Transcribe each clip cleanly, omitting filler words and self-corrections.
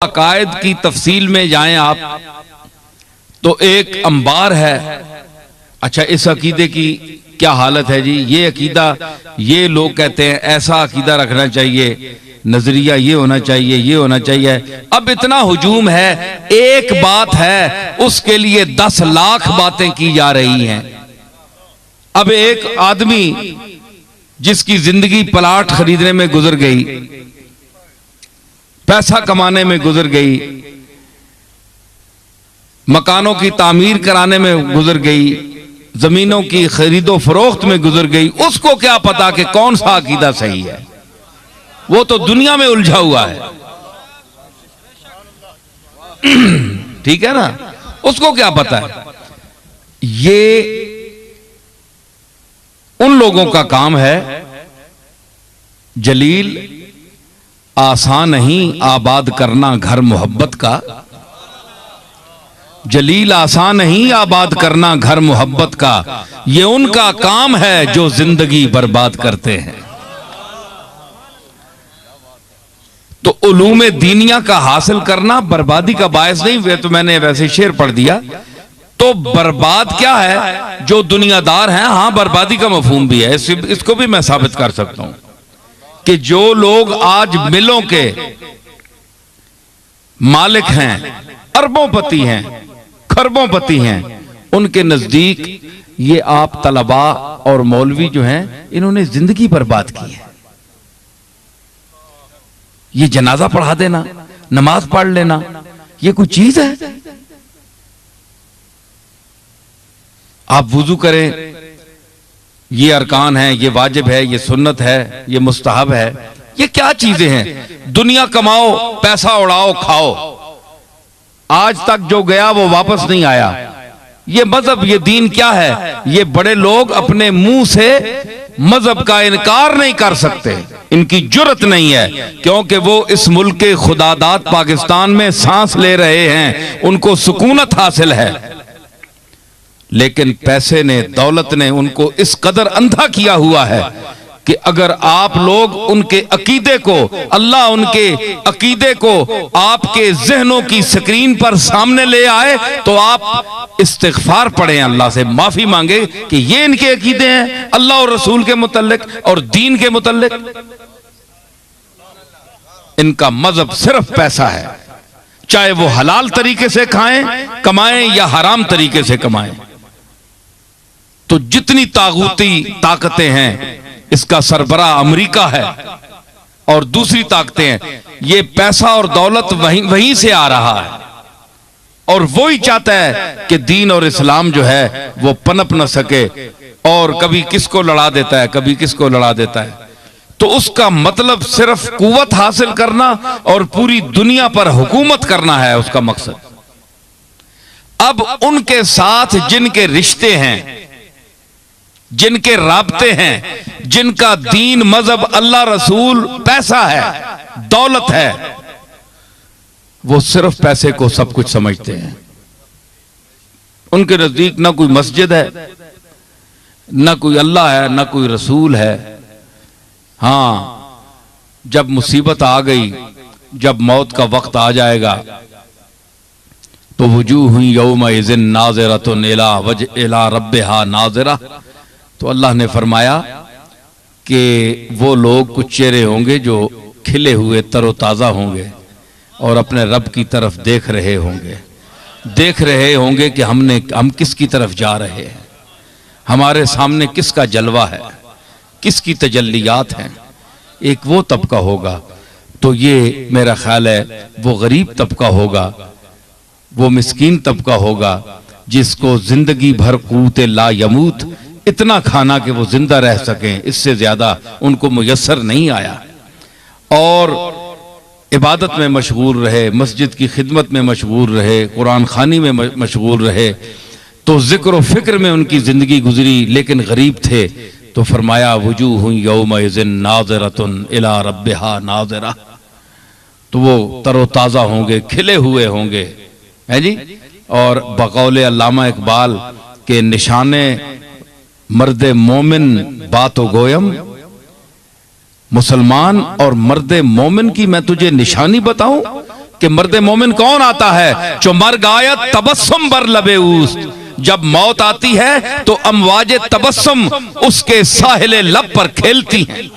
अकायद की तफसील में जाएं आप तो एक अंबार है। अच्छा, इस अकीदे की क्या हालत है जी? ये अकीदा, ये लोग कहते हैं ऐसा अकीदा रखना चाहिए, नजरिया ये होना चाहिए, ये होना चाहिए। अब इतना हुजूम है, एक बात है उसके लिए 10 लाख बातें की जा रही हैं। अब एक आदमी जिसकी जिंदगी प्लाट खरीदने में गुजर गई, पैसा कमाने में गुजर गई, मकानों की तामीर कराने में गुजर गई, जमीनों की खरीदो फरोख्त में गुजर गई, उसको क्या पता कि कौन सा अकीदा सही है? वो तो दुनिया में उलझा हुआ है। ठीक है ना, उसको क्या पता है? ये उन लोगों का काम है। जलील आसान नहीं आबाद करना घर मोहब्बत का, जलील आसान नहीं आबाद करना घर मोहब्बत का, ये उनका काम है जो जिंदगी बर्बाद करते हैं। तो उलूम दीनिया का हासिल करना बर्बादी का बायस नहीं। वे तो मैंने वैसे शेर पढ़ दिया। तो बर्बाद क्या है? जो दुनियादार हैं, हां बर्बादी का मफहूम भी है, इसको भी मैं साबित कर सकता हूं कि जो लोग आज मिलों के मालिक हैं, अरबोंपति हैं, खरबोंपति हैं, उनके नजदीक ये आप तलबा और मौलवी जो हैं, इन्होंने जिंदगी बर्बाद की है। ये जनाजा पढ़ा देना, नमाज पढ़ लेना, ये कोई चीज है? आप वुजू करें, ये अरकान है, ये वाजिब है, ये सुन्नत है, ये मुस्तहब है, ये क्या चीजें हैं? दुनिया कमाओ, पैसा उड़ाओ, खाओ। आज तक जो गया वो वापस नहीं आया। ये मजहब, ये दीन क्या है? ये बड़े लोग अपने मुंह से मजहब का इनकार नहीं कर सकते, इनकी जुर्रत नहीं है, क्योंकि वो इस मुल्क के खुदादाद पाकिस्तान में सांस ले रहे हैं, उनको सुकूनत हासिल है। लेकिन पैसे ने, दौलत ने उनको इस कदर अंधा किया हुआ है कि अगर आप लोग उनके अकीदे को, अल्लाह उनके अकीदे को आपके जहनों की स्क्रीन पर सामने ले आए तो आप इस्तिग़फ़ार पढ़ें, अल्लाह से माफी मांगे कि ये इनके अकीदे हैं अल्लाह और रसूल के मुतल्लिक और दीन के मुतल्लिक। इनका मजहब सिर्फ पैसा है, चाहे वो हलाल तरीके से खाएं, कमाएं या हराम तरीके से कमाएं। तो जितनी तागूती ताकतें हैं, इसका सरबराह अमेरिका है और दूसरी ताकतें हैं। ये पैसा और दौलत वहीं से आ रहा है और वो ही चाहता है कि दीन और इस्लाम जो है वो पनप न सके, और कभी किसको लड़ा देता है, कभी किसको लड़ा देता है। तो उसका मतलब सिर्फ कुव्वत हासिल करना और पूरी दुनिया पर हुकूमत करना है उसका मकसद। अब उनके साथ जिनके रिश्ते हैं, जिनके राब्ते हैं, जिनका दीन, मजहब, अल्लाह, रसूल, पैसा है, दौलत है, वो सिर्फ पैसे को सब कुछ समझते हैं। उनके नजदीक ना कोई मस्जिद है, ना कोई अल्लाह है, ना कोई रसूल है। हां, जब मुसीबत आ गई, जब मौत का वक्त आ जाएगा तो वजूह यौमइज़िन नाज़िरतुन इला रब्बिहा नाज़िरा। तो अल्लाह ने फरमाया कि वो लोग, कुछ चेहरे होंगे जो खिले हुए तरोताज़ा होंगे और अपने रब की तरफ देख रहे होंगे कि हम किसकी तरफ जा रहे हैं, हमारे सामने किसका जलवा है, किसकी तजल्लियात हैं। एक वो तबका होगा, तो ये मेरा ख्याल है वो गरीब तबका होगा, वो मिस्कीन तबका होगा जिसको जिंदगी भर क़ुव्वत ला यमूत, इतना खाना कि वो जिंदा रह सकें, इससे ज्यादा उनको मुयस्सर नहीं आया, और इबादत में मशगूल रहे, मस्जिद की खिदमत में मशगूल रहे, कुरान खानी में मशगूल रहे, तो जिक्र व फिक्र में उनकी जिंदगी गुजरी, लेकिन गरीब थे। तो फरमाया वजूह यौमइज़िन नाज़िरतुन इला रब्बिहा नाज़िरा। तो वो तरोताज़ा होंगे, खिले हुए होंगे, है जी। और बकौले अल्लामा इकबाल के निशाने मर्द मोमिन बातो गोयम, मुसलमान और मर्द मोमिन की मैं तुझे निशानी बताऊं कि मर्द मोमिन कौन आता है? जो मर गायत तबस्सुम बर लबे उस्त, जब मौत आती है तो अमवाजे तबस्सुम उसके साहिले लब पर खेलती हैं,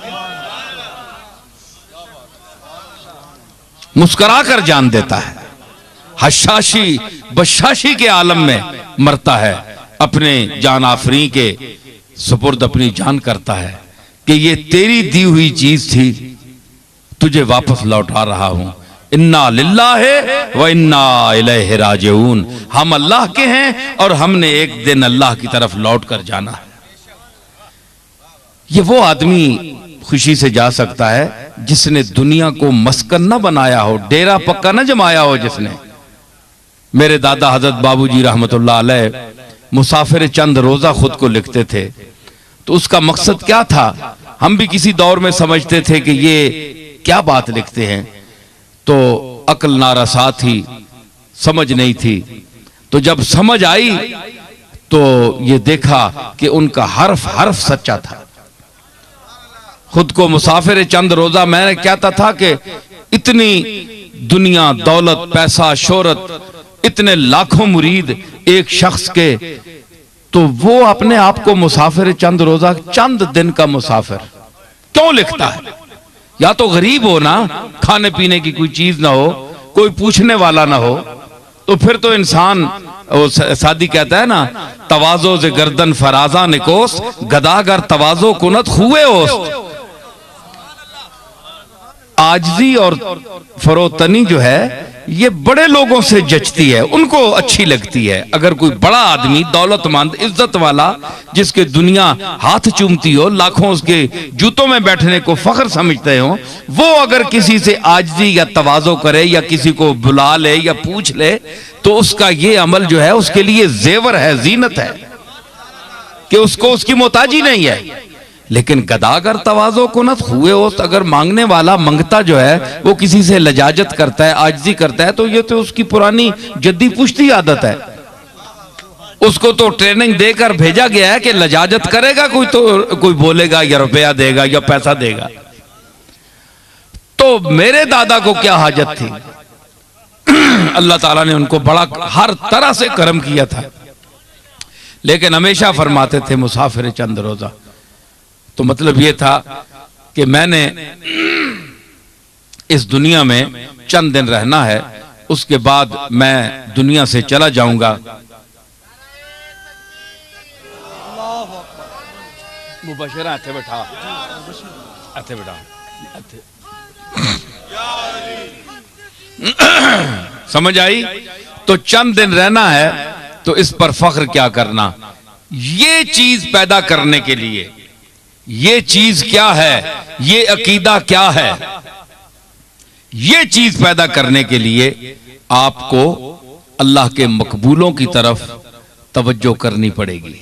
मुस्कुरा कर जान देता है। हशाशी बशाशी के आलम में मरता है, अपने जान आफरी के सुपुर्द अपनी जान करता है कि ये तेरी दी हुई चीज थी, तुझे वापस लौटा रहा हूं। इन्ना लिल्लाहि व इन्ना इलैहि राजिऊन, हम अल्लाह के हैं और हमने एक दिन अल्लाह की तरफ लौट कर जाना है। ये वो आदमी खुशी से जा सकता है जिसने दुनिया को मस्कन न बनाया हो, डेरा पक्का न जमाया हो। जिसने, मेरे दादा हजरत बाबूजी रहमतुल्लाह अलैह मुसाफिर चंद रोजा खुद को लिखते थे, तो उसका मकसद क्या था हम भी किसी दौर में समझते थे कि ये क्या बात लिखते हैं, तो अक्ल नारसा थी, समझ नहीं थी। तो जब समझ आई तो ये देखा कि उनका हर्फ हर्फ सच्चा था। खुद को मुसाफिर चंद रोजा मैंने कहता था कि इतनी दुनिया, दौलत, पैसा, शोहरत, इतने लाखों मुरीद एक शख्स के, तो वो अपने आप को मुसाफिर चंद रोजा, चंद दिन का मुसाफिर क्यों लिखता है? या तो गरीब हो ना, खाने पीने की कोई चीज ना हो, कोई पूछने वाला ना हो, तो फिर तो इंसान, वो सादी कहता है ना, तवाजो से गर्दन फराजा निकोस, गदागर तवाजो कुनत हुए ओस्त। आजजी और फरोतनी जो है ये बड़े लोगों से जचती है, उनको अच्छी लगती है। अगर कोई बड़ा आदमी, दौलतमंद, इज्जत वाला, जिसके दुनिया हाथ चूमती हो, लाखों उसके जूतों में बैठने को फख्र समझते हो, वो अगर किसी से आजजी या तवाज़ो करे या किसी को बुला ले या पूछ ले, तो उसका ये अमल जो है उसके लिए जेवर है, जीनत है, कि उसको उसकी मोहताजी नहीं है। लेकिन गदागर तवाज़ो कुनत हुए हो, अगर मांगने वाला, मंगता जो है वो किसी से लजाजत करता है, आजिज़ी करता है, तो ये तो उसकी पुरानी जद्दी पुश्ती आदत है। उसको तो ट्रेनिंग देकर भेजा गया है कि लजाजत करेगा कोई तो कोई बोलेगा या रुपया देगा या पैसा देगा। तो मेरे दादा को क्या हाजत थी? अल्लाह ताला ने उनको बड़ा हर तरह से करम किया था, लेकिन हमेशा फरमाते थे मुसाफिर चंद रोजा। तो मतलब ये था कि मैंने इस दुनिया में चंद दिन रहना है, उसके बाद मैं दुनिया से चला जाऊंगा। मुबशरा इत्थे बैठा, इत्थे बैठा, समझ आई? तो चंद दिन रहना है, तो इस पर फख्र क्या करना। ये चीज पैदा करने के लिए, ये चीज क्या है, ये अकीदा क्या है, ये चीज पैदा करने के लिए आपको अल्लाह के मकबूलों की तरफ तवज्जो करनी पड़ेगी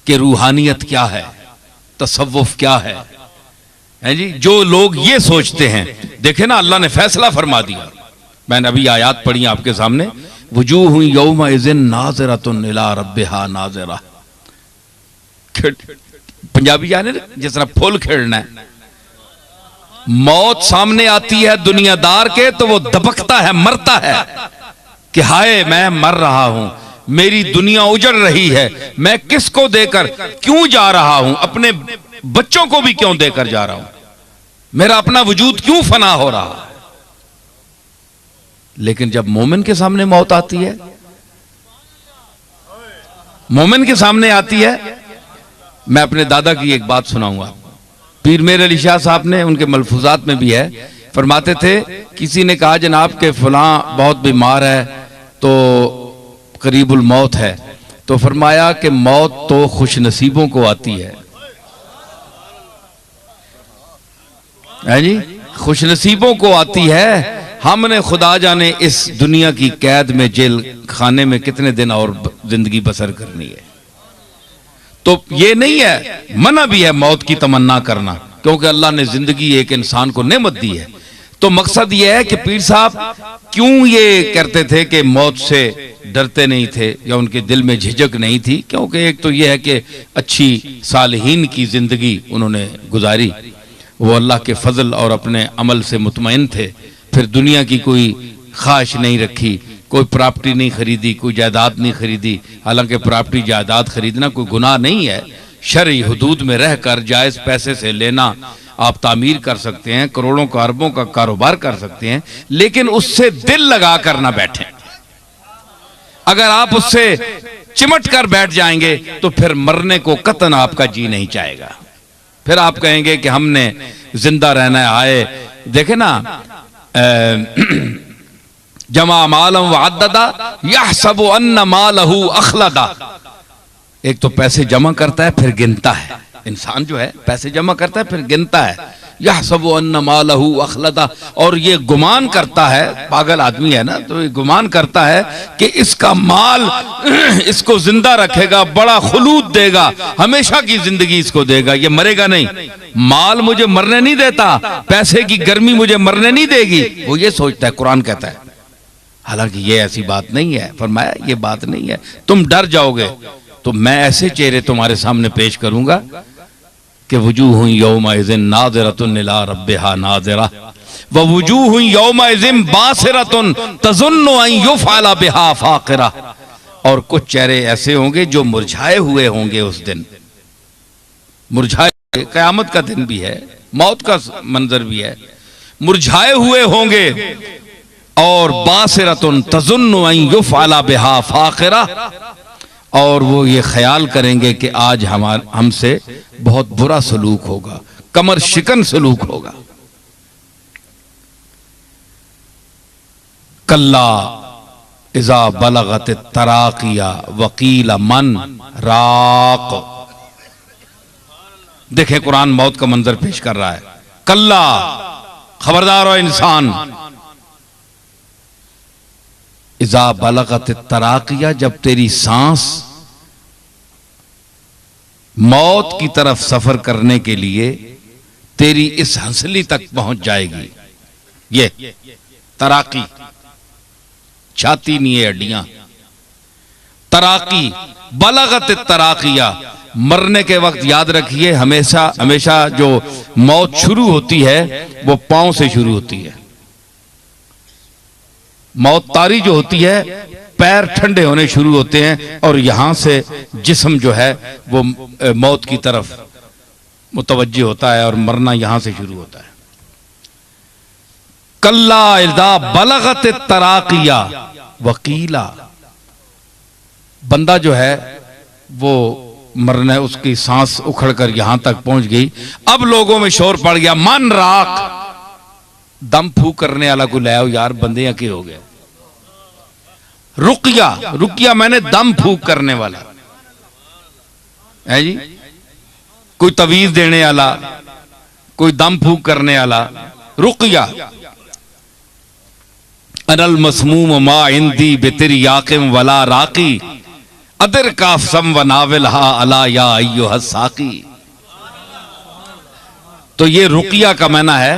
कि रूहानियत क्या है, तसव्वुफ क्या है जी। जो लोग ये सोचते हैं, देखे ना अल्लाह ने फैसला फरमा दिया। मैंने अभी आयात पढ़ी आपके सामने, वजूह यौमा इज़िन नाज़िरतुन इला रब्बिहा नाज़िरा। पंजाबी जाने जिस तरह फुल खेलना है, मौत सामने आती है दुनियादार के तो वो दबकता है, मरता है कि हाय मैं मर रहा हूं, मेरी दुनिया उजड़ रही है, मैं किसको देकर क्यों जा रहा हूं, अपने बच्चों को भी क्यों देकर जा रहा हूं, मेरा अपना वजूद क्यों फना हो रहा है। लेकिन जब मोमिन के सामने मौत आती है, मोमिन के सामने आती है, मैं अपने दादा की एक बात सुनाऊंगा। पीर मेर अली शाह साहब ने, उनके मलफूजात में भी है, फरमाते थे किसी ने कहा जनाब के फलां बहुत बीमार है तो करीबुल मौत है, तो फरमाया कि मौत तो खुश नसीबों को आती है जी, खुश नसीबों को आती है। हमने खुदा जाने इस दुनिया की कैद में, जेल खाने में कितने दिन और जिंदगी बसर करनी है। तो ये नहीं है, मना भी है मौत की तमन्ना करना, क्योंकि अल्लाह ने जिंदगी एक इंसान को नेमत दी है। तो मकसद ये है कि पीर साहब क्यों ये करते थे कि मौत से डरते नहीं थे या उनके दिल में झिझक नहीं थी, क्योंकि एक तो ये है कि अच्छी सालिहीन की जिंदगी उन्होंने गुजारी, वो अल्लाह के फजल और अपने अमल से मुतमईन थे। फिर दुनिया की कोई ख्वाहिश नहीं रखी, कोई प्रॉपर्टी नहीं खरीदी, कोई जायदाद नहीं खरीदी। हालांकि प्रॉपर्टी जायदाद खरीदना कोई गुनाह नहीं है, शरई हुदूद में रहकर जायज पैसे से लेना आप तामीर कर सकते हैं, करोड़ों का अरबों का कारोबार कर सकते हैं, लेकिन उससे दिल लगा कर ना बैठें। अगर आप उससे चिमट कर बैठ जाएंगे तो फिर मरने को कतन आपका जी नहीं चाहेगा। फिर आप कहेंगे कि हमने जिंदा रहना है। आए देखे ना, जमा मालम व अद्ददा यहसबु अन्न मालहू अखलदा। एक तो पैसे जमा करता है फिर गिनता है, इंसान जो है पैसे जमा करता है फिर गिनता है, यहसबु अन्न मालहू अखलदा, और ये गुमान करता है, पागल आदमी है ना, तो ये गुमान करता है कि इसका माल इसको जिंदा रखेगा, बड़ा खुलूद देगा, हमेशा की जिंदगी इसको देगा, ये मरेगा नहीं। माल मुझे मरने नहीं देता, पैसे की गर्मी मुझे मरने नहीं देगी, वो ये सोचता है, कुरान कहता है। हालांकि ये ऐसी बात नहीं है, फरमाया ये बात नहीं है। तुम डर जाओगे तो मैं ऐसे चेहरे तुम्हारे सामने पेश करूंगा कि वजूह यौमइज़िन नाज़िरतुन इला रब्बिहा नाज़िरा व वजूह यौमइज़िन बासिरतुन तज़ुन्नु अन युफ़अला बिहा फ़ाक़िरा। और कुछ चेहरे ऐसे होंगे जो मुरझाए हुए होंगे उस दिन, मुरझाए, क़यामत का दिन भी है, मौत का मंजर भी है, मुरझाए हुए होंगे। और बासिरतुन तज़ुन्नु अन युफ़अला बिहा फ़ाक़िरा, और वो ये ख्याल करेंगे कि आज हमसे बहुत बुरा सलूक होगा, कमर शिकन सलूक होगा। कल्ला इज़ा बलगत तराकिया वकील मन राक। देखें कुरान मौत का मंजर पेश कर रहा है। कल्ला, खबरदार हो इंसान, इज़ा बलगत तराकिया, जब तेरी सांस मौत की तरफ सफर करने के लिए तेरी इस हंसली तक पहुंच जाएगी। ये तराकी, छाती नहीं है, हड्डियां, तराकी, बलगत तराकिया। मरने के वक्त याद रखिए, हमेशा हमेशा जो मौत शुरू होती है वो पांव से शुरू होती है। मौत तारी जो होती है, पैर ठंडे होने शुरू होते हैं और यहां से जिस्म जो है वो मौत की तरफ मुतवज्जे होता है और मरना यहां से शुरू होता है। कल्ला इज़ा बलगत तराकिया वकीला, बंदा जो है वो मरना, उसकी सांस उखड़कर यहां तक पहुंच गई। अब लोगों में शोर पड़ गया, मन राख, दम फूक करने वाला को ले आओ यार, बंदे यहां के हो गए। रुकिया, रुकिया मैंने दम फूक करने वाला है जी, कोई तवीज देने वाला, कोई दम फूक करने वाला। रुकिया, अनल मसमूम मा इंदी बेतरी याकिम वला राकी अदर काफसम व नाविल हा अला या अय्युहा साकी। तो ये रुकिया का माना है,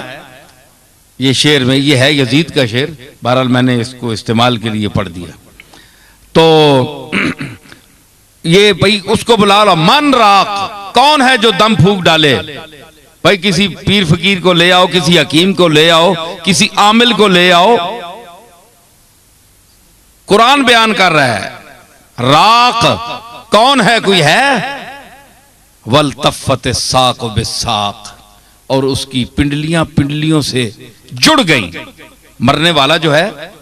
ये शेर में ये है यजीद का शेर, बहरहाल मैंने इसको इस्तेमाल के लिए पढ़ दिया। तो ये भाई उसको बुला लो, मन राख, कौन है जो दम फूक डाले? भाई किसी पीर फकीर को ले आओ, किसी हकीम को ले आओ, किसी आमिल को ले आओ। कुरान बयान कर रहा है, राख कौन है? कोई है? वल तफ़्फ़त साक़ बिस्साक़, और उसकी पिंडलियां पिंडलियों से जुड़ गई। मरने वाला जो है,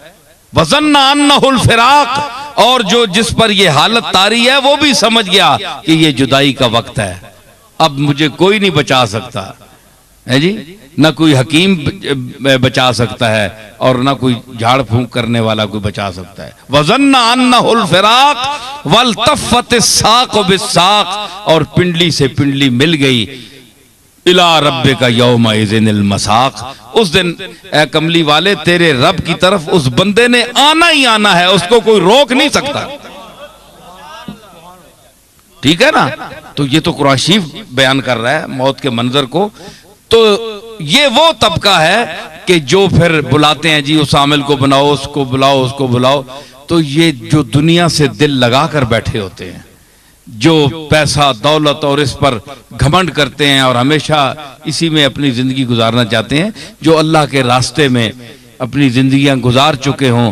वज़न्ना अन्नहुल फ़िराक़, और जो जिस पर यह हालत तारी है वो भी समझ गया कि ये जुदाई का वक्त है, अब मुझे कोई नहीं बचा सकता है जी, ना कोई हकीम बचा सकता है और ना कोई झाड़ फूंक करने वाला कोई बचा सकता है। वज़न्ना अन्नहुल फ़िराक़ वल तफ़्फ़त साक़ बिस्साक़, और पिंडली से पिंडली मिल गई। इला रब्बिका यौमइज़िनिल मसाक़, उस दिन ए कमली वाले तेरे रब की तरफ उस बंदे ने आना ही आना है, उसको कोई रोक नहीं सकता। ठीक है ना? तो ये तो कुरान शरीफ बयान कर रहा है मौत के मंजर को। तो ये वो तबका है कि जो फिर बुलाते हैं जी, उस आमिल को बनाओ, उसको बुलाओ, उसको बुलाओ। तो ये जो दुनिया से दिल लगा कर बैठे होते हैं, जो पैसा दौलत और इस पर घमंड करते हैं और हमेशा इसी में अपनी जिंदगी गुजारना चाहते हैं, जो अल्लाह के रास्ते में अपनी जिंदगियां गुजार चुके हों,